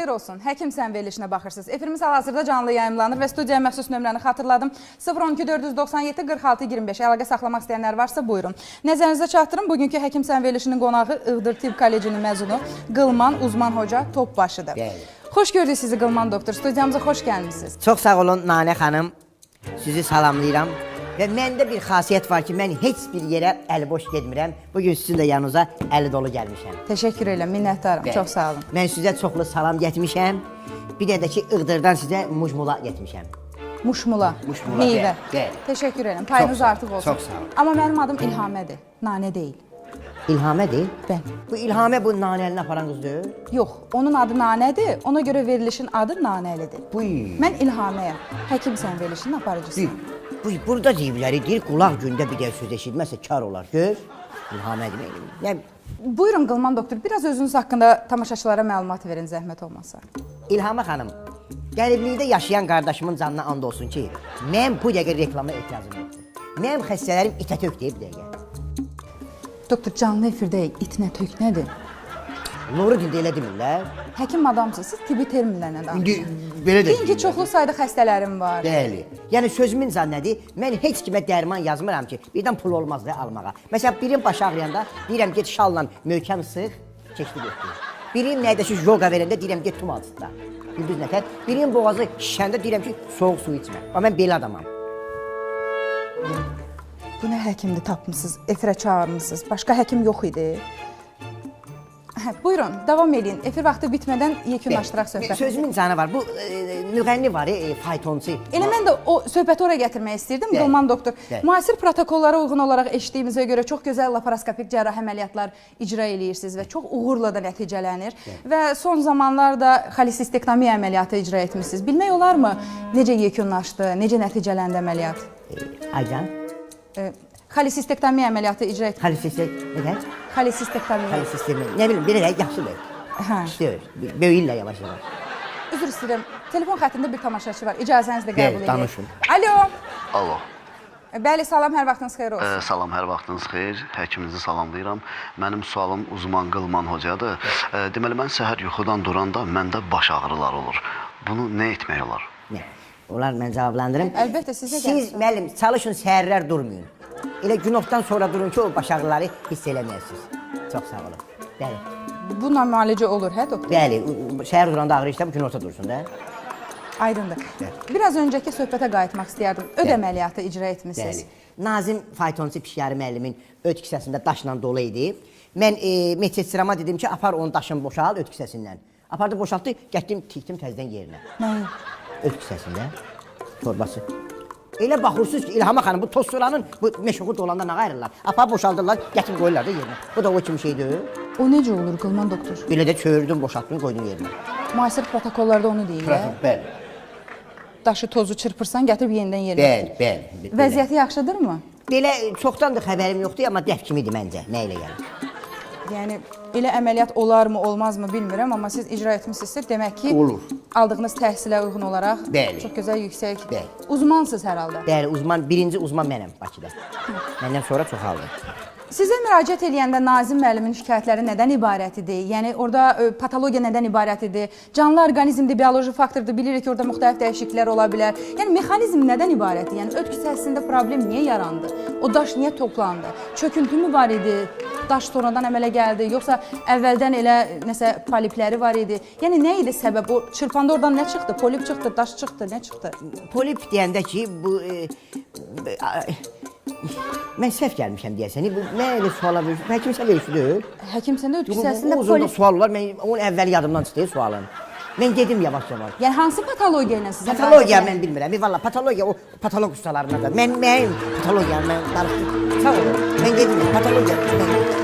xeyir olsun. Həkimsən verilişinə baxırsınız. Efirimiz hal-hazırda canlı yayımlanır və studiyaya məxsus nömrəni xatırladım. 012 497 46 25. Əlaqə saxlamaq istəyənlər varsa buyurun. Nəzərinizə çatdırım. Bugünkü Həkimsən verilişinin qonağı Iğdır Tibb Kollecinin məzunu Qılman Uzman Hoca Topbaşıdır. Xoş gördük sizi Qılman doktor. Studiyamıza xoş gəlmişsiniz. Çox sağ olun Nanə xanım. Sizi salamlayıram. Və məndə bir xasiyyət var ki, mən heç bir yerə əli boş getmirəm. Bugün sizin də yanınıza əli dolu gəlmişəm. Təşəkkür edirəm, minnətdarım. Çox sağ olun. Mən sizə çoxlu salam getmişəm. Bir də ki, Iğdırdan sizə mujmula getmişəm. Muşmula, meyvə. Təşəkkür edirəm, payınız artıq olsun. Çox sağ olun. Amma mənim adım İlhamədir, Nanə deyil. İlhamədir? Bəli. Bu İlhamə bu Nanəlini aparan qızdır? Yox, onun adı Nanədir, ona görə verilişin adı Nanəlidir. Mən İlhaməyəm, Həkimsən verilişinin aparıcısıyım. Burada deyibləri deyir, qulaq gündə bir dəl söz eşitməsə kar olar. Gör, İlhamədir. Buyurun Qılman doktor, biraz özünüz haqqında tamaşaçılara məlumat verin, zəhmət olmasa. İlhamə xanım, qəriblikdə yaşayan qardaşımın canına and olsun ki, mən bu dəqiqə reklama ehtiyacım yoxdur. Mənim xəstələrim itə tök deyib dəqiqə. Doktor, canlı efirdəyik, itnə tök nədir? Nuru dildə elə demirlər. Həkim adamsınız, siz tibbi terminlərlə danışırsınız. Belə də deyin ki, çoxlu sayda xəstələrim var. Bəli. Yəni sözümün zannədi, mən heç kimə dərman yazmıram ki, birdən pul olmaz da almağa. Məsələn, birim baş ağrıyanda deyirəm get şalla möhkəm sıx, keçdi götür. Birim nədəşi yoga verəndə deyirəm get tum altında. Gündüz nətər. Birim boğazı şişəndə deyirəm ki, soğuk su içmə. Mən belə adamam. Bu nə həkimdir tapmışsınız, efirə çağırmışsınız, başqa həkim yox idi. Buyurun, davam edin. Efir vaxtı bitmədən yekunlaşdıraq söhbəti. Sözümün canı var. Bu müğənni var, faytonçu. Elə mən də o söhbəti oraya gətirmək istəyirdim, Qılman doktor. Müasir protokollara uyğun olaraq eşitdiyimizə görə çox gözəl laparoskopik cərrahi əməliyyatlar icra edirsiniz və çox uğurla da nəticələnir. Və son zamanlarda xolesistektomiya əməliyyatı icra etmişsiniz. Bilmək olarmı necə yekunlaşdı, necə nəticələndi əməliyyat? Aycan? Xolesistektomiya əməliyyatı icra etmişsiniz. Xolesistektomiya. Nə bilim, belə yaxşıdır. İşləyir, böyüyürlər yavaş-yavaş. Üzr istəyirəm, telefon xəttində bir tamaşaçı var, icazənizlə qəbul edin. Danışın. Alo. Alo. Bəli, salam, hər vaxtınız xeyir olsun. Salam, hər vaxtınız xeyir. Həkiminizi salamlayıram. Mənim sualım Uzman Qılman Hocadır. Deməli, mən səhər yuxudan duranda məndə baş ağrılar olur. Bunu nə etmək olar? Onlar mən cavablandırım. Əlbəttə, sizə gəlsin. Siz, müəllim, çalışın, səhərlər durmayın. Elə günortadan sonra durun ki, o baş ağrıları hiss eləməyəsiniz. Çox sağ olun. Bəli. Bununla müalicə olur, hə doktor? Bəli, səhər duranda ağrı işlə, günorta dursun da. Aydındır. Biraz öncəki söhbətə qayıtmaq istəyərdim. Öd əməliyyatı icra etmişsiniz. Nazim faytonçu Pişyari müəllimin öd kisəsində daşla dolu idi. Mən medsestrama dedim ki, apar onun daşını boşal öd kisəsindən. Apardı, boşaltdı, getdim, tikdim təzdən yerinə. Nəyi? Öd kisəsində, torbası. Elə baxırsınız ki, İlhamə xanım, bu toz suranın meşuqu dolanda nə qayırırlar? Apar boşaldırlar, gətirib qoyurlar da yerinə. Bu da o kimi şeydir. O necə olur, Qılman doktor? Belə də çövürdüm, boşaltdım, qoydum yerinə. Müasir protokollarda onu deyirlər. Bəli. Daşı, tozu çırpırsan, gətirib yenidən yerinə. Bəli. Vəziyyəti yaxşıdırmı? Belə çoxdan da xəbərim yoxdur, amma dəf kimidir məncə. Nə ilə gəlir? Yəni, elə əməliyyat olarmı, olmazmı bilmirəm, amma siz icra etmişsinizsə, demək ki, olur. Aldığınız təhsilə uyğun olaraq çox gözəl, yüksək, uzmansınız hər halda. Bəli, birinci uzman mənəm Bakıda. Məndən sonra çoxaldı. Sizə müraciət edəndə Nazim müəllimin şikayətləri nədən ibarət idi? Yəni, orada patologiya nədən ibarət idi? Canlı orqanizmdir, bioloji faktordur, bilirik ki, orada müxtəlif dəyişikliklər ola bilər. Yəni, mexanizm nədən ibarət idi? Yəni, öd kisəsində problem niyə yarandı? O daş niyə toplandı? Çöküntü mü var idi? Daş sonradan əmələ gəldi, yoxsa əvvəldən elə nəsə polipləri var idi? Yəni, nə idi səbəb? O çırpanda oradan nə çıxdı? Polip çıxdı, daş çıxdı, nə çıxdı? Polip deyəndə ki, bu... Mən səhv gəlmişəm deyəsən, nə elə suala verirsiniz? Həkimsən verirsiniz? Həkimsəndə öd kisəsində polip... Uzun da sual olar, onun əvvəli yadımdan çıxdı sualın. Mən gedim yavaş-yavaş. Yəni, hansı patologiya ilə sizə... Patologiya mən bilmirəm, valla patologiya o patolog ustalarına da. Mənim patologiyam, mən darıxdım. Sağ olun, mən gedim, patologiya.